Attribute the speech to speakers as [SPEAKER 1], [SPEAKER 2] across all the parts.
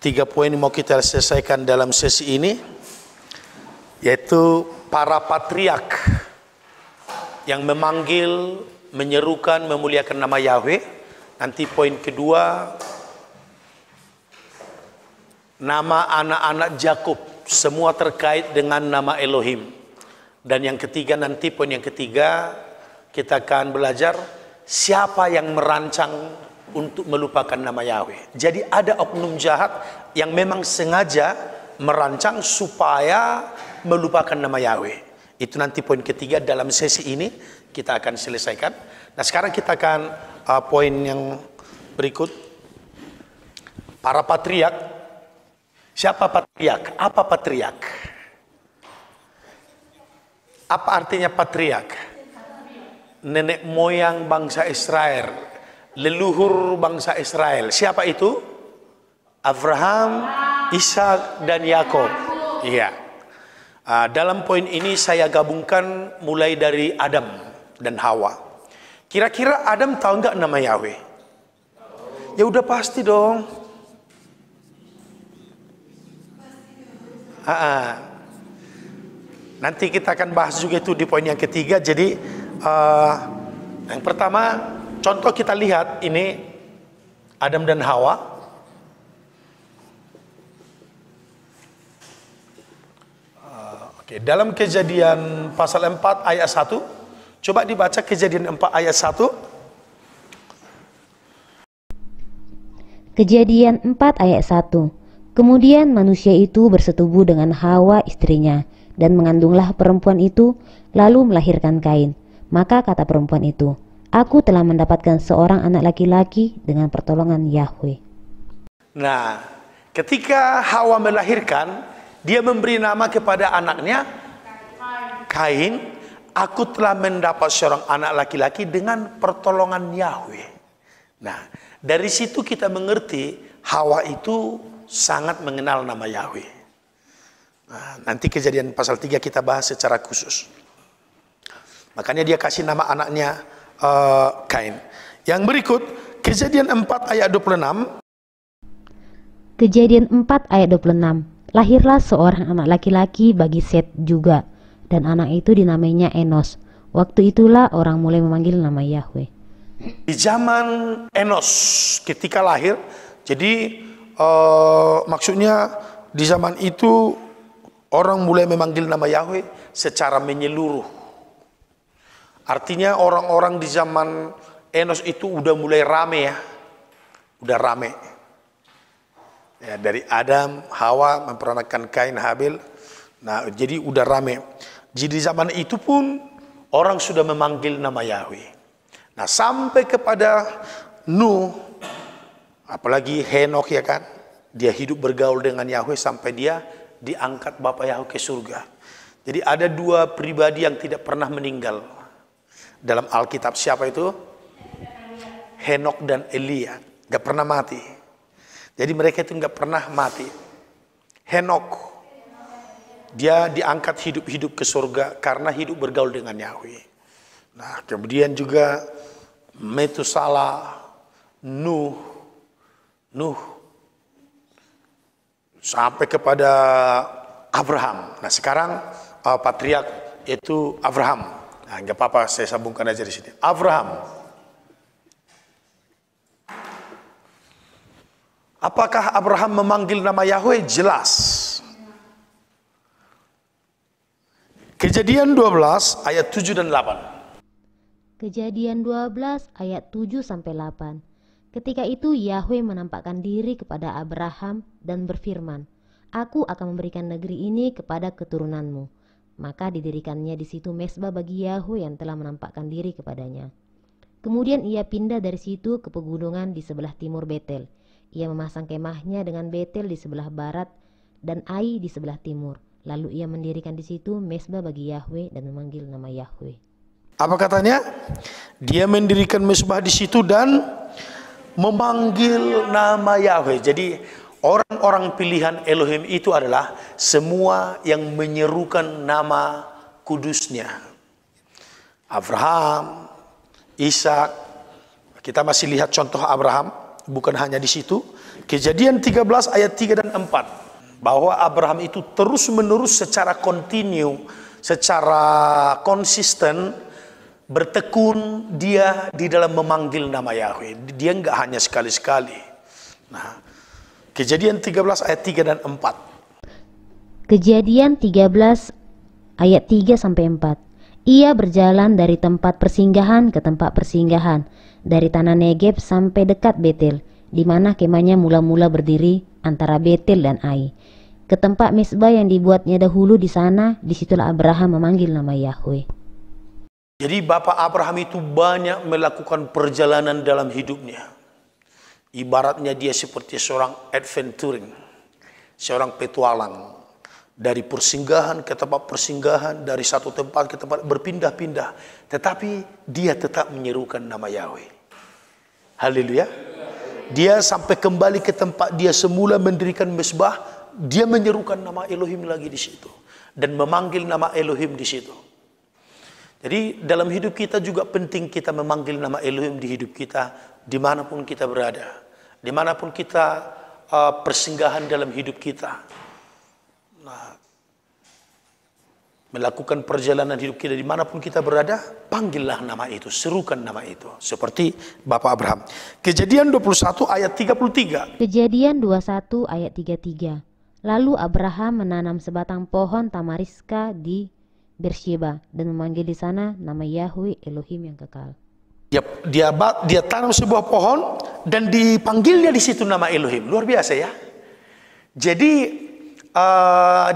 [SPEAKER 1] Tiga poin mau kita selesaikan dalam sesi ini, yaitu para patriark yang memanggil, menyerukan, memuliakan nama Yahweh. Nanti poin kedua, nama anak-anak Yakub semua terkait dengan nama Elohim. Dan yang ketiga, nanti poin yang ketiga, kita akan belajar siapa yang merancang untuk melupakan nama Yahweh. Jadi ada oknum jahat yang memang sengaja merancang supaya melupakan nama Yahweh. Itu nanti poin ketiga dalam sesi ini kita akan selesaikan. Nah, sekarang kita akan poin yang berikut. Para patriark. Siapa patriark? Apa patriark? Apa artinya patriark? Nenek moyang bangsa Israel, leluhur bangsa Israel. Siapa itu? Abraham, Ishak, dan Yakub. Iya. Dalam poin ini saya gabungkan mulai dari Adam dan Hawa. Kira-kira Adam tahu nggak nama Yahweh? Ya udah pasti dong. Nanti kita akan bahas juga itu di poin yang ketiga. Jadi yang pertama, contoh kita lihat ini Adam dan Hawa. Oke, dalam Kejadian pasal 4 ayat 1, coba dibaca Kejadian 4 ayat 1.
[SPEAKER 2] Kejadian 4 ayat 1. Kemudian manusia itu bersetubuh dengan Hawa istrinya, dan mengandunglah perempuan itu, lalu melahirkan Kain. Maka kata perempuan itu, "Aku telah mendapatkan seorang anak laki-laki dengan pertolongan Yahweh."
[SPEAKER 1] Nah, ketika Hawa melahirkan, dia memberi nama kepada anaknya Kain. Aku telah mendapat seorang anak laki-laki dengan pertolongan Yahweh. Nah, dari situ kita mengerti Hawa itu sangat mengenal nama Yahweh. Nah, nanti Kejadian pasal 3 kita bahas secara khusus. Makanya dia kasih nama anaknya Kain. Yang berikut Kejadian 4 ayat 26.
[SPEAKER 2] Kejadian 4 ayat 26. Lahirlah seorang anak laki-laki bagi Set juga, dan anak itu dinamainya Enos. Waktu itulah orang mulai memanggil nama Yahweh.
[SPEAKER 1] Di zaman Enos ketika lahir, jadi maksudnya di zaman itu orang mulai memanggil nama Yahweh secara menyeluruh. Artinya orang-orang di zaman Enos itu udah mulai rame ya. Udah rame. Ya, dari Adam, Hawa memperanakan Kain, Habil. Nah, jadi udah rame. Jadi di zaman itu pun orang sudah memanggil nama Yahweh. Nah, sampai kepada Nuh, apalagi Henokh ya kan. Dia hidup bergaul dengan Yahweh sampai dia diangkat Bapa Yahweh ke surga. Jadi ada dua pribadi yang tidak pernah meninggal dalam Alkitab. Siapa itu? Henokh dan Elia. Gak pernah mati. Jadi mereka itu gak pernah mati. Henokh, dia diangkat hidup-hidup ke surga karena hidup bergaul dengan Yahweh. Nah, kemudian juga Metusala, Nuh, sampai kepada Abraham. Nah, sekarang patriark itu Abraham. Nah, nggak apa-apa, saya sambungkan aja di sini. Abraham. Apakah Abraham memanggil nama Yahweh? Jelas. Kejadian 12 ayat 7 dan 8.
[SPEAKER 2] Kejadian 12 ayat 7 sampai 8. Ketika itu Yahweh menampakkan diri kepada Abraham dan berfirman, "Aku akan memberikan negeri ini kepada keturunanmu." Maka didirikannya di situ mezbah bagi Yahweh yang telah menampakkan diri kepadanya. Kemudian ia pindah dari situ ke pegunungan di sebelah timur Betel. Ia memasang kemahnya dengan Betel di sebelah barat dan Ai di sebelah timur. Lalu ia mendirikan di situ mezbah bagi Yahweh dan memanggil nama Yahweh.
[SPEAKER 1] Apa katanya? Dia mendirikan mezbah di situ dan memanggil nama Yahweh. Jadi orang-orang pilihan Elohim itu adalah semua yang menyerukan nama kudusnya. Abraham, Ishak. Kita masih lihat contoh Abraham. Bukan hanya di situ, Kejadian 13 ayat 3 dan 4. Bahwa Abraham itu terus menerus secara kontinu, secara konsisten, bertekun dia di dalam memanggil nama Yahweh. Dia enggak hanya sekali-sekali. Nah, Kejadian 13 ayat 3 dan 4.
[SPEAKER 2] Kejadian 13 ayat 3 sampai 4. Ia berjalan dari tempat persinggahan ke tempat persinggahan, dari tanah Negeb sampai dekat Betel, di mana kemahnya mula-mula berdiri antara Betel dan Ai, ke tempat mezbah yang dibuatnya dahulu di sana. Disitulah Abraham memanggil nama Yahweh.
[SPEAKER 1] Jadi Bapak Abraham itu banyak melakukan perjalanan dalam hidupnya. Ibaratnya dia seperti seorang adventuring, seorang petualang. Dari persinggahan ke tempat persinggahan, dari satu tempat ke tempat, berpindah-pindah. Tetapi dia tetap menyerukan nama Yahweh. Haleluya. Dia sampai kembali ke tempat dia semula mendirikan mezbah, dia menyerukan nama Elohim lagi di situ. Dan memanggil nama Elohim di situ. Jadi dalam hidup kita juga penting kita memanggil nama Elohim di hidup kita, dimanapun kita berada. Dimanapun kita persinggahan dalam hidup kita. Nah, melakukan perjalanan hidup kita dimanapun kita berada, panggillah nama itu, serukan nama itu. Seperti Bapak Abraham. Kejadian 21 ayat 33.
[SPEAKER 2] Kejadian 21 ayat 33. Lalu Abraham menanam sebatang pohon tamariska di Beersheba dan memanggil di sana nama Yahweh Elohim yang kekal.
[SPEAKER 1] Dia tanam sebuah pohon dan dipanggilnya di situ nama Elohim. Luar biasa ya. Jadi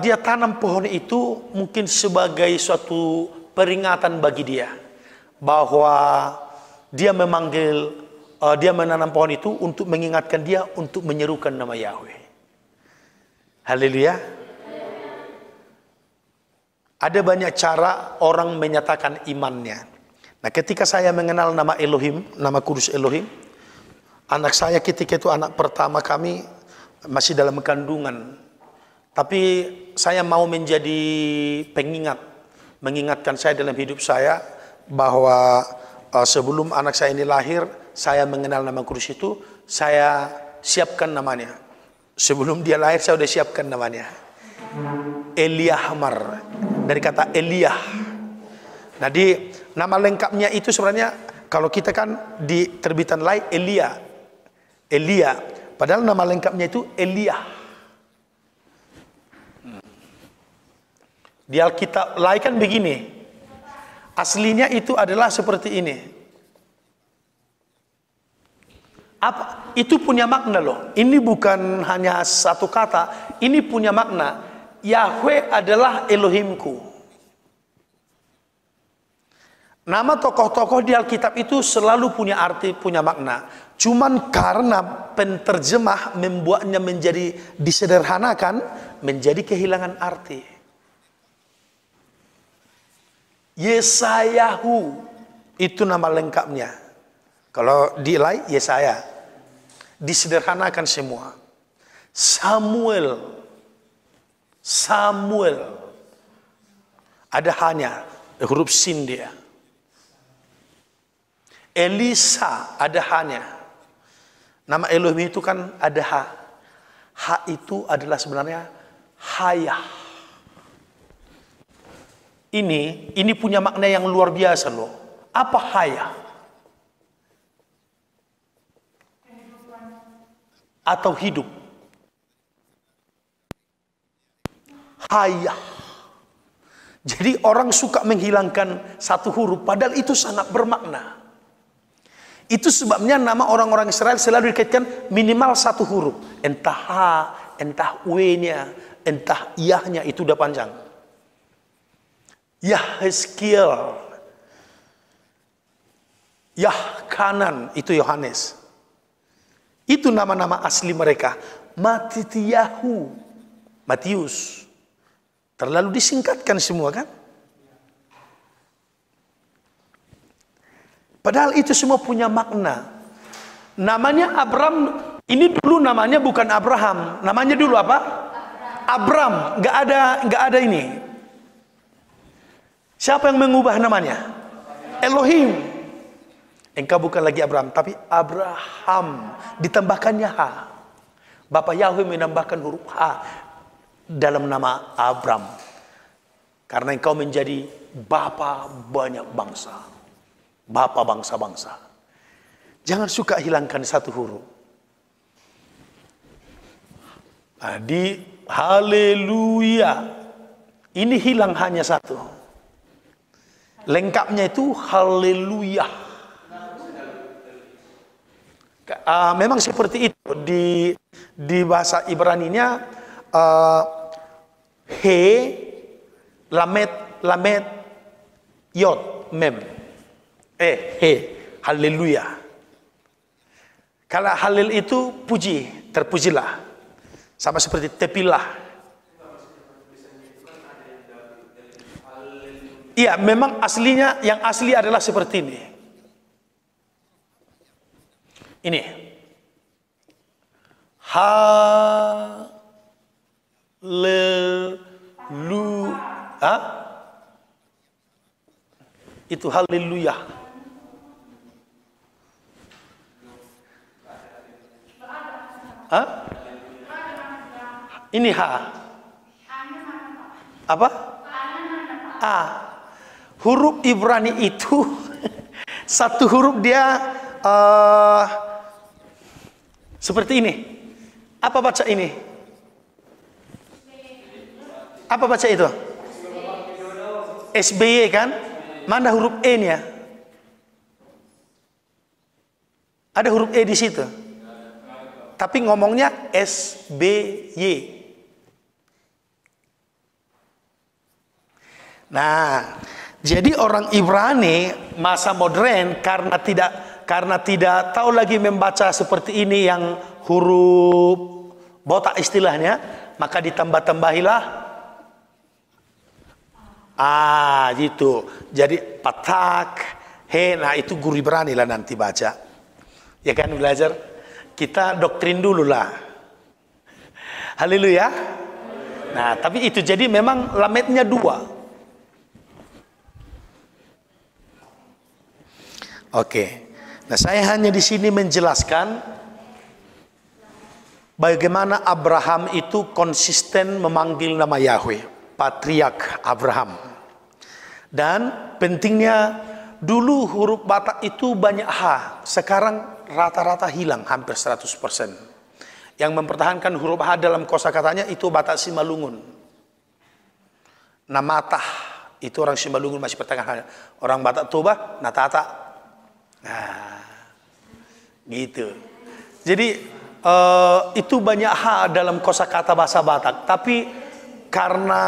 [SPEAKER 1] dia tanam pohon itu mungkin sebagai suatu peringatan bagi dia bahwa dia menanam pohon itu untuk mengingatkan dia untuk menyerukan nama Yahweh. Haleluya. Ada banyak cara orang menyatakan imannya. Nah, ketika saya mengenal nama Elohim, nama kudus Elohim, anak saya ketika itu anak pertama kami masih dalam kandungan. Tapi saya mau menjadi pengingat, mengingatkan saya dalam hidup saya bahwa sebelum anak saya ini lahir, saya mengenal nama kudus itu, saya siapkan namanya. Sebelum dia lahir saya sudah siapkan namanya. Eliahmar, dari kata Eliah. Nah, nama lengkapnya itu sebenarnya kalau kita kan di terbitan lain Elia, padahal nama lengkapnya itu Eliah. Di Alkitab lain kan begini. Aslinya itu adalah seperti ini. Apa? Itu punya makna loh. Ini bukan hanya satu kata. Ini punya makna. Yahweh adalah Elohimku. Nama tokoh-tokoh di Alkitab itu selalu punya arti, punya makna. Cuman karena penterjemah membuatnya menjadi disederhanakan, menjadi kehilangan arti. Yesayahu itu nama lengkapnya. Kalau di lain Yesaya, disederhanakan semua. Samuel ada hanya huruf sin dia. Elisa ada hanya. Nama Elohim itu kan ada ha. Ha itu adalah sebenarnya hayah. Ini punya makna yang luar biasa loh. Apa hayah? Atau hidup? Hayah. Jadi orang suka menghilangkan satu huruf, padahal itu sangat bermakna. Itu sebabnya nama orang-orang Israel selalu dikaitkan minimal satu huruf. Entah ha, entah w-nya, entah yahnya, itu udah panjang. Yahezkiel, Yahkanan, itu Yohanes. Itu nama-nama asli mereka. Matityahu, Matius. Terlalu disingkatkan semua kan? Padahal itu semua punya makna. Namanya Abram, ini dulu namanya bukan Abraham. Namanya dulu apa? Abram. Nggak ada ini. Siapa yang mengubah namanya? Elohim. Engkau bukan lagi Abraham, tapi Abraham. Ditambahkannya ha. Bapak Yahweh menambahkan huruf H dalam nama Abram. Karena engkau menjadi bapa banyak bangsa. Bapa bangsa-bangsa. Jangan suka hilangkan satu huruf. Nah, di haleluya ini hilang hanya satu. Lengkapnya itu haleluya. Memang seperti itu di bahasa Ibraninya he lamet yod mem he haleluya. Kalau halil itu puji, terpujilah. Sama seperti tepilah. Iya, memang aslinya, yang asli adalah seperti ini. Ini. Haleluya. Itu haleluya. Ini H. Apa? A. Huruf Ibrani itu satu huruf dia seperti ini. Apa baca ini? Apa baca itu? SBY kan? Mana huruf E-nya? Ada huruf E di situ. Tapi ngomongnya SBY. Nah, jadi orang Ibrani masa modern karena tidak tahu lagi membaca seperti ini yang huruf botak istilahnya, maka ditambah-tambahilah gitu. Jadi patak, he, nah itu guru Ibrani lah nanti baca. Ya kan belajar, kita doktrin dulu lah. Haleluya. Nah, tapi itu jadi memang lametnya dua. Oke. Nah, saya hanya di sini menjelaskan bagaimana Abraham itu konsisten memanggil nama Yahweh, Patriark Abraham. Dan pentingnya dulu huruf Batak itu banyak H, sekarang rata-rata hilang hampir 100%. Yang mempertahankan huruf H dalam kosakatanya itu Batak Simalungun. Namatah itu orang Simalungun masih pertengahan. Orang Batak Toba, Natata. Nah, gitu. Jadi itu banyak H dalam kosakata bahasa Batak, tapi karena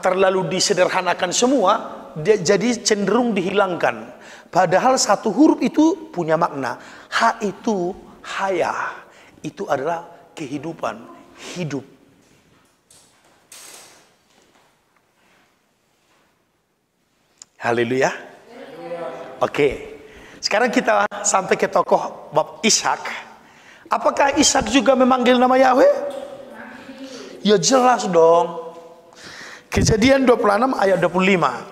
[SPEAKER 1] terlalu disederhanakan semua, jadi cenderung dihilangkan. Padahal satu huruf itu punya makna. H itu haya, itu adalah kehidupan, hidup. Haleluya. Oke. Sekarang kita sampai ke tokoh bab Ishak. Apakah Ishak juga memanggil nama Yahweh? Ya jelas dong. Kejadian 26 ayat 25.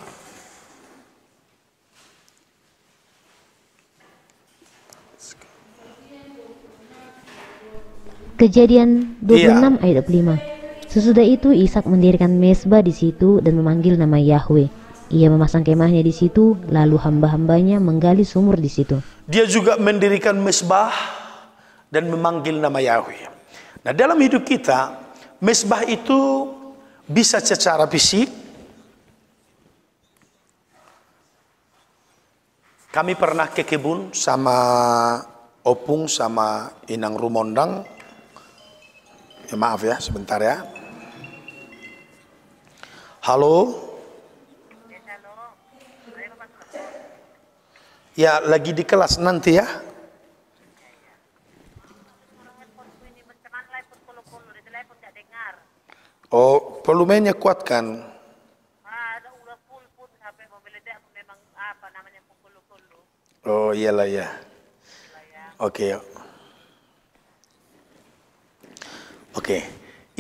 [SPEAKER 2] Kejadian 26 ayat 25. Sesudah itu Ishak mendirikan mezbah di situ dan memanggil nama Yahweh. Ia memasang kemahnya di situ, lalu hamba-hambanya menggali sumur di situ.
[SPEAKER 1] Dia juga mendirikan mezbah dan memanggil nama Yahweh. Nah, dalam hidup kita, mezbah itu bisa secara fisik. Kami pernah ke kebun sama Opung sama Inang Rumondang. Maaf ya, sebentar ya. Halo. Ya, lagi di kelas nanti ya. Oh, volumenya kuatkan. Oh, iyalah ya. Oke. Oke.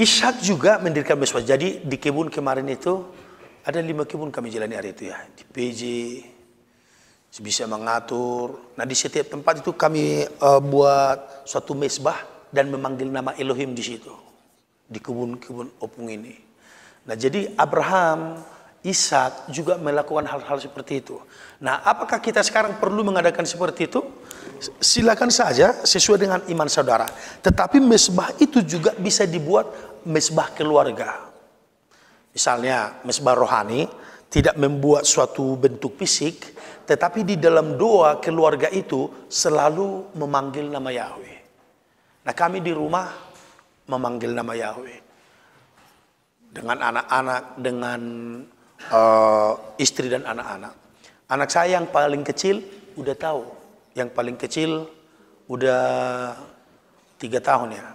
[SPEAKER 1] Ishak juga mendirikan mezbah. Jadi di kebun kemarin itu ada 5 kebun kami jalani hari itu ya. Di PJ bisa mengatur. Nah, di setiap tempat itu kami buat suatu mezbah dan memanggil nama Elohim di situ, di kebun-kebun opung ini. Nah, jadi Abraham, Ishak juga melakukan hal-hal seperti itu. Nah, apakah kita sekarang perlu mengadakan seperti itu? Silakan saja sesuai dengan iman saudara. Tetapi mesbah itu juga bisa dibuat mesbah keluarga. Misalnya mesbah rohani tidak membuat suatu bentuk fisik, tetapi di dalam doa keluarga itu selalu memanggil nama Yahweh. Nah, kami di rumah memanggil nama Yahweh dengan anak-anak, dengan istri dan anak-anak. Anak saya yang paling kecil udah tahu, yang paling kecil udah 3 tahun ya.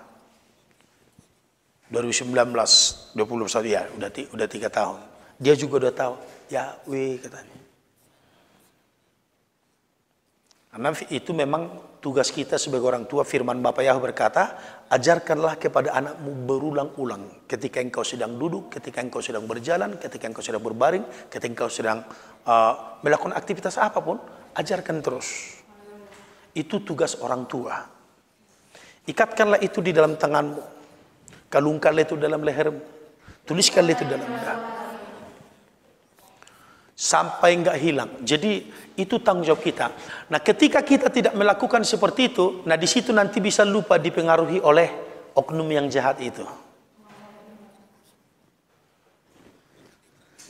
[SPEAKER 1] 2019, 21 ya, udah 3 tahun. Dia juga udah tahu, Yahweh katanya. Karena itu memang tugas kita sebagai orang tua. Firman Bapa Yahweh berkata, ajarkanlah kepada anakmu berulang-ulang. Ketika engkau sedang duduk, ketika engkau sedang berjalan, ketika engkau sedang berbaring, ketika engkau sedang melakukan aktivitas apapun, ajarkan terus. Itu tugas orang tua. Ikatkanlah itu di dalam tanganmu. Kalungkanlah itu dalam lehermu. Tuliskanlah itu dalam dada. Sampai enggak hilang. Jadi itu tanggung jawab kita. Nah, ketika kita tidak melakukan seperti itu, nah di situ nanti bisa lupa dipengaruhi oleh oknum yang jahat itu.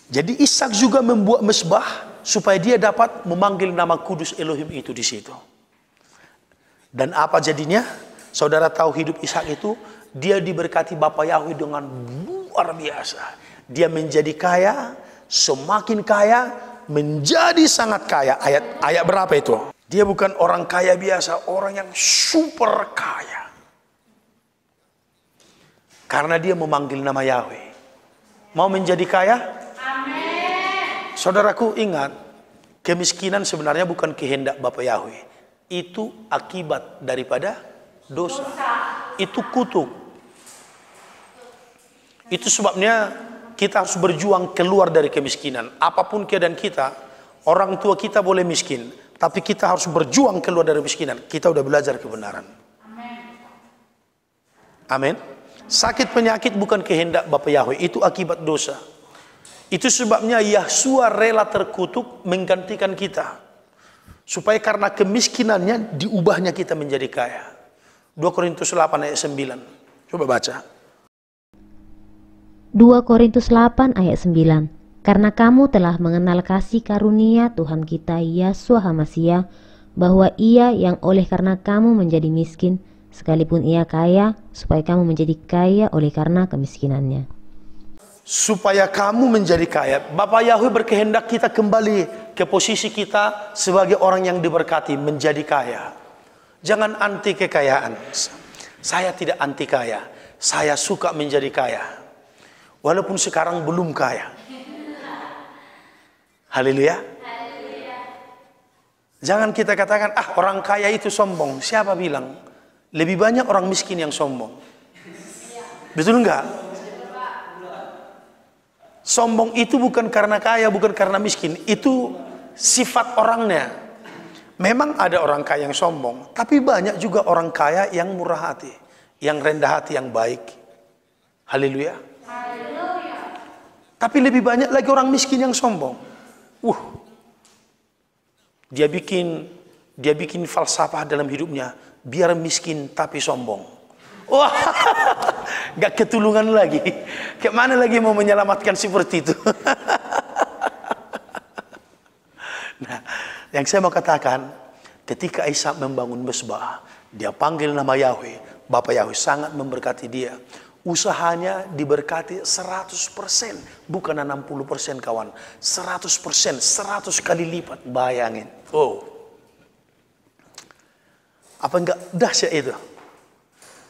[SPEAKER 1] Jadi Ishak juga membuat mesbah supaya dia dapat memanggil nama kudus Elohim itu di situ. Dan apa jadinya? Saudara tahu hidup Ishak itu, dia diberkati Bapa Yahweh dengan luar biasa. Dia menjadi kaya, semakin kaya, menjadi sangat kaya. Ayat berapa itu? Dia bukan orang kaya biasa, orang yang super kaya. Karena dia memanggil nama Yahweh. Mau menjadi kaya? Amin. Saudaraku ingat, kemiskinan sebenarnya bukan kehendak Bapa Yahweh. Itu akibat daripada dosa. Itu kutuk. Itu sebabnya kita harus berjuang keluar dari kemiskinan. Apapun keadaan kita, orang tua kita boleh miskin, tapi kita harus berjuang keluar dari kemiskinan. Kita udah belajar kebenaran. Amin. Sakit penyakit bukan kehendak Bapa Yahweh, itu akibat dosa. Itu sebabnya Yahshua rela terkutuk menggantikan kita. Supaya karena kemiskinannya diubahnya kita menjadi kaya. 2 Korintus 8 ayat 9. Coba baca.
[SPEAKER 2] 2 Korintus 8 ayat 9. Karena kamu telah mengenal kasih karunia Tuhan kita Yeshua HaMasiah, bahwa ia yang oleh karena kamu menjadi miskin, sekalipun ia kaya, supaya kamu menjadi kaya oleh karena kemiskinannya.
[SPEAKER 1] Supaya kamu menjadi kaya. Bapa Yahweh berkehendak kita kembali ke posisi kita sebagai orang yang diberkati, menjadi kaya. Jangan anti kekayaan. Saya tidak anti kaya. Saya suka menjadi kaya. Walaupun sekarang belum kaya. Haleluya. Jangan kita katakan, orang kaya itu sombong. Siapa bilang? Lebih banyak orang miskin yang sombong. Betul enggak? Sombong itu bukan karena kaya, bukan karena miskin. Itu sifat orangnya. Memang ada orang kaya yang sombong, tapi banyak juga orang kaya yang murah hati, yang rendah hati, yang baik. Haleluya. Tapi lebih banyak lagi orang miskin yang sombong. Dia bikin falsafah dalam hidupnya, biar miskin tapi sombong. Wah, gak ketulungan lagi. Kemana lagi mau menyelamatkan seperti itu? Nah, yang saya mau katakan, ketika Ishak membangun mesbah, dia panggil nama Yahweh, Bapa Yahweh sangat memberkati dia. Usahanya diberkati 100%, bukan 60% kawan. 100%, 100 kali lipat, bayangin. Apa enggak dahsyat itu?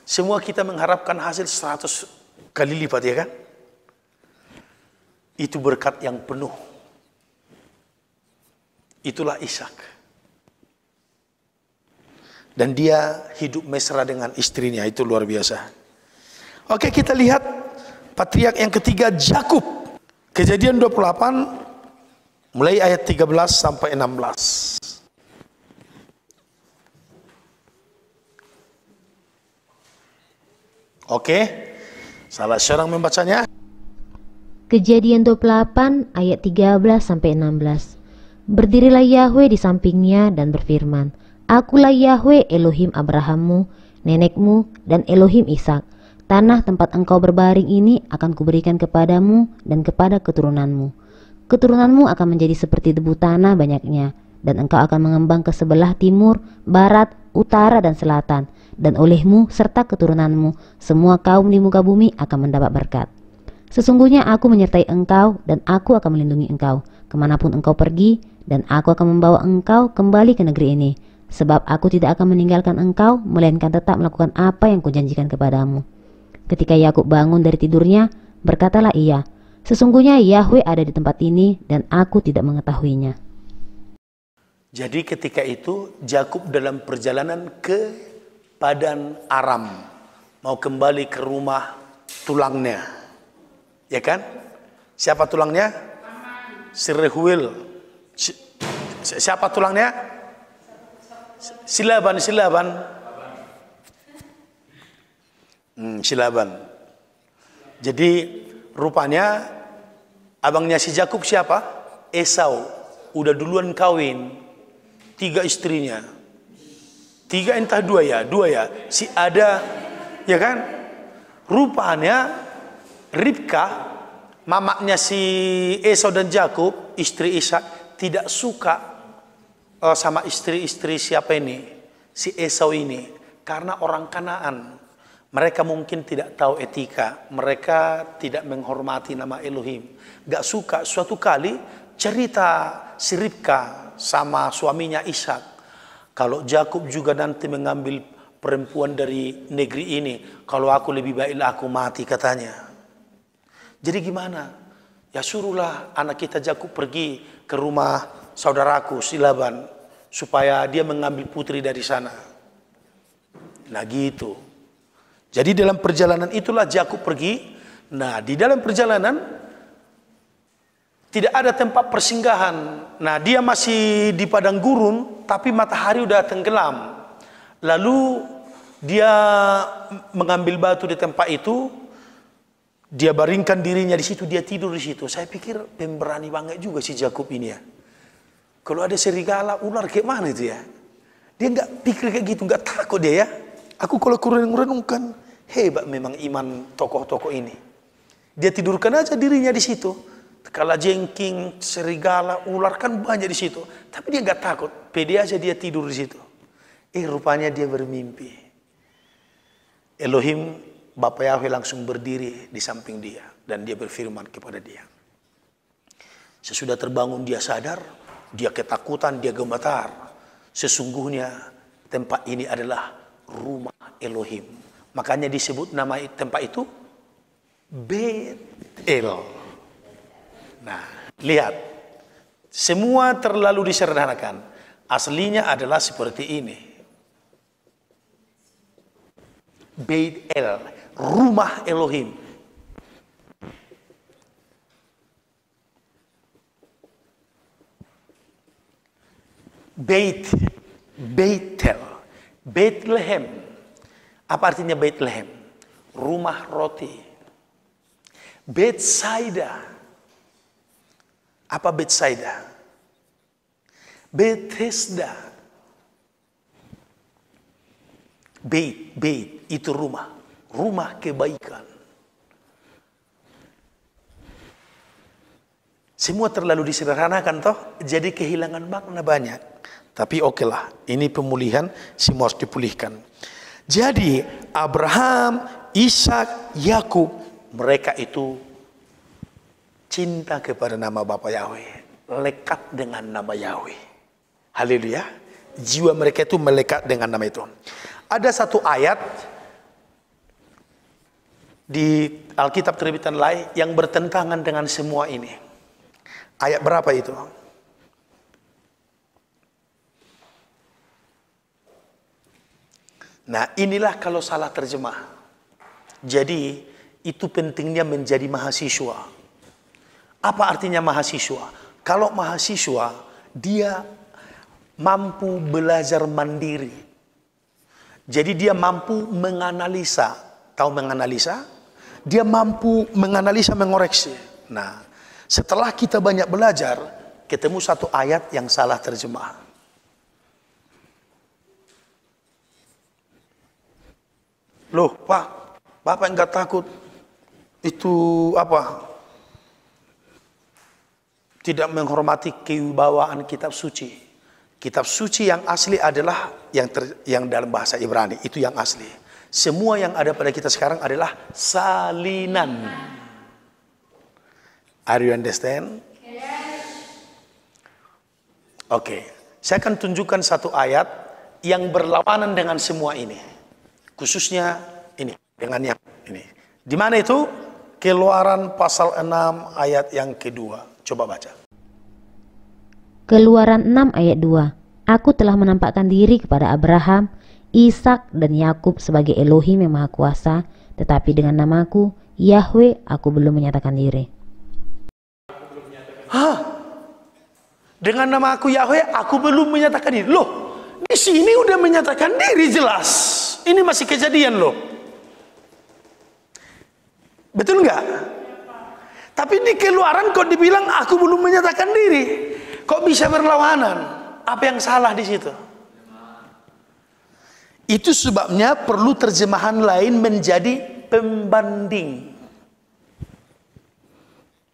[SPEAKER 1] Semua kita mengharapkan hasil 100 kali lipat, ya kan? Itu berkat yang penuh. Itulah Ishak. Dan dia hidup mesra dengan istrinya, itu luar biasa. Oke, kita lihat patriark yang ketiga, Yakub. Kejadian 28 mulai ayat 13 sampai 16. Oke, salah seorang membacanya.
[SPEAKER 2] Kejadian 28 ayat 13 sampai 16. Berdirilah Yahweh di sampingnya dan berfirman, Akulah Yahweh Elohim Abrahammu, nenekmu, dan Elohim Ishak. Tanah tempat engkau berbaring ini akan kuberikan kepadamu dan kepada keturunanmu. Keturunanmu akan menjadi seperti debu tanah banyaknya, dan engkau akan mengembang ke sebelah timur, barat, utara, dan selatan. Dan olehmu serta keturunanmu, semua kaum di muka bumi akan mendapat berkat. Sesungguhnya aku menyertai engkau dan aku akan melindungi engkau kemanapun engkau pergi, dan aku akan membawa engkau kembali ke negeri ini, sebab aku tidak akan meninggalkan engkau melainkan tetap melakukan apa yang kujanjikan kepadamu. Ketika Yakub bangun dari tidurnya, berkatalah ia, sesungguhnya Yahweh ada di tempat ini dan aku tidak mengetahuinya.
[SPEAKER 1] Jadi ketika itu Yakub dalam perjalanan ke Padan Aram, mau kembali ke rumah tulangnya. Ya kan? Siapa tulangnya? Si Rehuel. Siapa tulangnya? Silaban. Silaban. Jadi rupanya abangnya si Yakub siapa? Esau. Udah duluan kawin. 3 istrinya. 3 entah 2 ya. Si ada, ya kan? Rupanya Ribka, mamaknya si Esau dan Yakub, istri Ishak, tidak suka sama istri-istri siapa ini, si Esau ini, karena orang Kanaan. Mereka mungkin tidak tahu etika, mereka tidak menghormati nama Elohim. Gak suka. Suatu kali cerita si Ribka sama suaminya Ishak, kalau Yakub juga nanti mengambil perempuan dari negeri ini, kalau aku lebih baiklah aku mati, katanya. Jadi gimana? Ya suruhlah anak kita Yakub pergi ke rumah saudaraku si Laban, supaya dia mengambil putri dari sana. Nah gitu. Jadi dalam perjalanan itulah Yakub pergi. Nah di dalam perjalanan tidak ada tempat persinggahan. Nah dia masih di padang gurun, tapi matahari udah tenggelam. Lalu dia mengambil batu di tempat itu. Dia baringkan dirinya di situ, dia tidur di situ. Saya pikir pemberani banget juga si Yakub ini ya. Kalau ada serigala, ular kayak mana itu ya? Dia nggak pikir kayak gitu, nggak takut dia ya. Aku kalau kurenung-renungkan, hebat memang iman tokoh-tokoh ini. Dia tidurkan aja dirinya di situ. Kala jengking, serigala, ular kan banyak di situ. Tapi dia nggak takut, pede aja dia tidur di situ. Rupanya dia bermimpi. Elohim Bapa Yahweh langsung berdiri di samping dia dan dia berfirman kepada dia. Sesudah terbangun dia sadar, dia ketakutan, dia gemetar. Sesungguhnya tempat ini adalah rumah Elohim. Makanya disebut nama tempat itu Bet-El. Nah, lihat. Semua terlalu disederhanakan. Aslinya adalah seperti ini. Bet-El. Rumah Elohim. Beitel, Bethlehem. Apa artinya Bethlehem? Rumah roti. Betsaida. Apa Betsaida? Bethesda. Beit itu rumah. Rumah kebaikan. Semua terlalu disederhanakan toh, jadi kehilangan makna banyak. Tapi okelah, ini pemulihan, semua harus dipulihkan. Jadi Abraham, Ishak, Yakub, mereka itu cinta kepada nama Bapa Yahweh, lekat dengan nama Yahweh. Haleluya. Jiwa mereka itu melekat dengan nama itu. Ada satu ayat di Alkitab terbitan Lai yang bertentangan dengan semua ini. Ayat berapa itu? Nah inilah kalau salah terjemah. Jadi itu pentingnya menjadi mahasiswa. Apa artinya mahasiswa? Kalau mahasiswa dia mampu belajar mandiri. Jadi dia mampu menganalisa tahu menganalisa, dia mampu menganalisa, mengoreksi. Nah, setelah kita banyak belajar, ketemu satu ayat yang salah terjemah. Loh, Pak, Bapak enggak takut itu apa? Tidak menghormati kewibawaan kitab suci. Kitab suci yang asli adalah yang dalam bahasa Ibrani, itu yang asli. Semua yang ada pada kita sekarang adalah salinan. Are you understand? Oke, saya akan tunjukkan satu ayat yang berlawanan dengan semua ini. Khususnya ini, dengan yang ini. Di mana itu? Keluaran pasal 6 ayat yang kedua. Coba baca.
[SPEAKER 2] Keluaran 6 ayat 2. Aku telah menampakkan diri kepada Abraham, Ishak dan Yakub sebagai Elohim yang Maha Kuasa, tetapi dengan namaku Yahweh aku belum menyatakan diri.
[SPEAKER 1] Hah? Dengan nama aku Yahweh aku belum menyatakan diri. Loh, di sini udah menyatakan diri jelas. Ini masih kejadian loh. Betul nggak? Tapi di Keluaran kok dibilang aku belum menyatakan diri. Kok bisa berlawanan? Apa yang salah di situ? Itu sebabnya perlu terjemahan lain menjadi pembanding.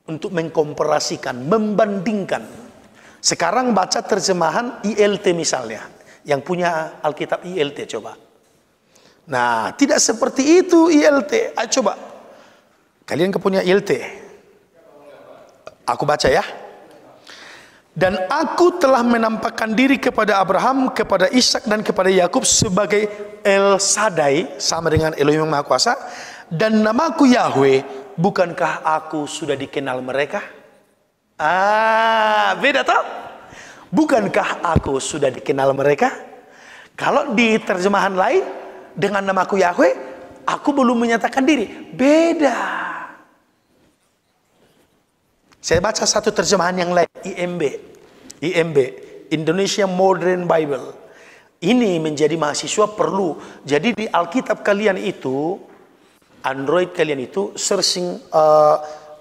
[SPEAKER 1] Untuk mengkomparasikan, membandingkan. Sekarang baca terjemahan ILT misalnya. Yang punya Alkitab ILT coba. Nah, tidak seperti itu ILT. Ayo coba. Kalian kepunya ILT. Aku baca ya. Dan aku telah menampakkan diri kepada Abraham, kepada Ishak dan kepada Yakub sebagai El Shaddai, sama dengan Elohim yang Maha Kuasa, dan namaku Yahweh, bukankah aku sudah dikenal mereka? Beda toh? Bukankah aku sudah dikenal mereka? Kalau di terjemahan lain, dengan namaku Yahweh, aku belum menyatakan diri. Beda. Saya baca satu terjemahan yang lain, IMB, Indonesia Modern Bible. Ini menjadi mahasiswa perlu. Jadi di Alkitab kalian itu, Android kalian itu searching,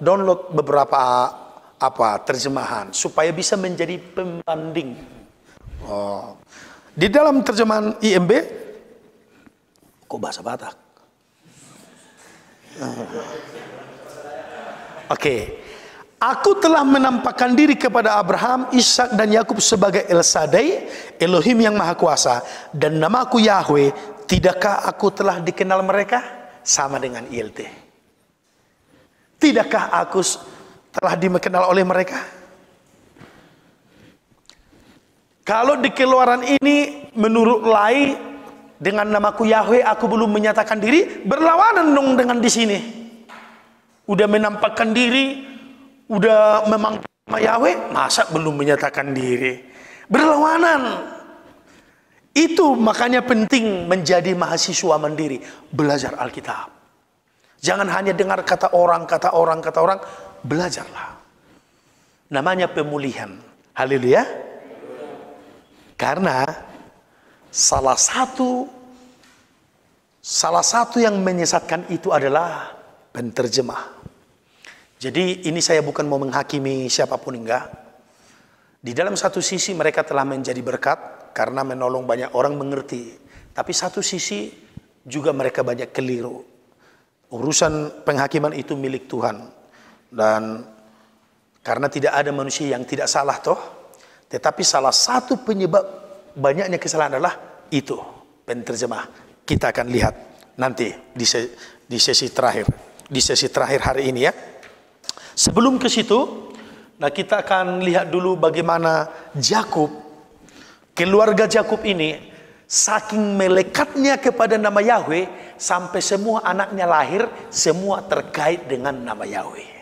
[SPEAKER 1] download beberapa terjemahan supaya bisa menjadi pembanding. Di dalam terjemahan IMB, kok bahasa Batak? Oke. Aku telah menampakkan diri kepada Abraham, Ishak dan Yakub sebagai El Shaddai, Elohim yang Maha Kuasa, dan namaku Yahweh. Tidakkah aku telah dikenal mereka? Sama dengan ILT. Tidakkah aku telah dikenal oleh mereka? Kalau di Keluaran ini menurut Lai, dengan namaku Yahweh aku belum menyatakan diri, berlawanan dong dengan di sini. Udah menampakkan diri, udah memang nama Yahweh, masa belum menyatakan diri? Berlawanan. Itu makanya penting menjadi mahasiswa mandiri, belajar Alkitab. Jangan hanya dengar kata orang, belajarlah. Namanya pemulihan. Haleluya. Karena salah satu yang menyesatkan itu adalah penterjemah. Jadi ini saya bukan mau menghakimi siapapun, enggak. Di dalam satu sisi mereka telah menjadi berkat karena menolong banyak orang mengerti. Tapi satu sisi juga mereka banyak keliru. Urusan penghakiman itu milik Tuhan. Dan karena tidak ada manusia yang tidak salah toh. Tetapi salah satu penyebab banyaknya kesalahan adalah itu, penterjemah. Kita akan lihat nanti di sesi terakhir. Di sesi terakhir hari ini ya. Sebelum ke situ, nah kita akan lihat dulu bagaimana Yakub, keluarga Yakub ini saking melekatnya kepada nama Yahweh sampai semua anaknya lahir semua terkait dengan nama Yahweh.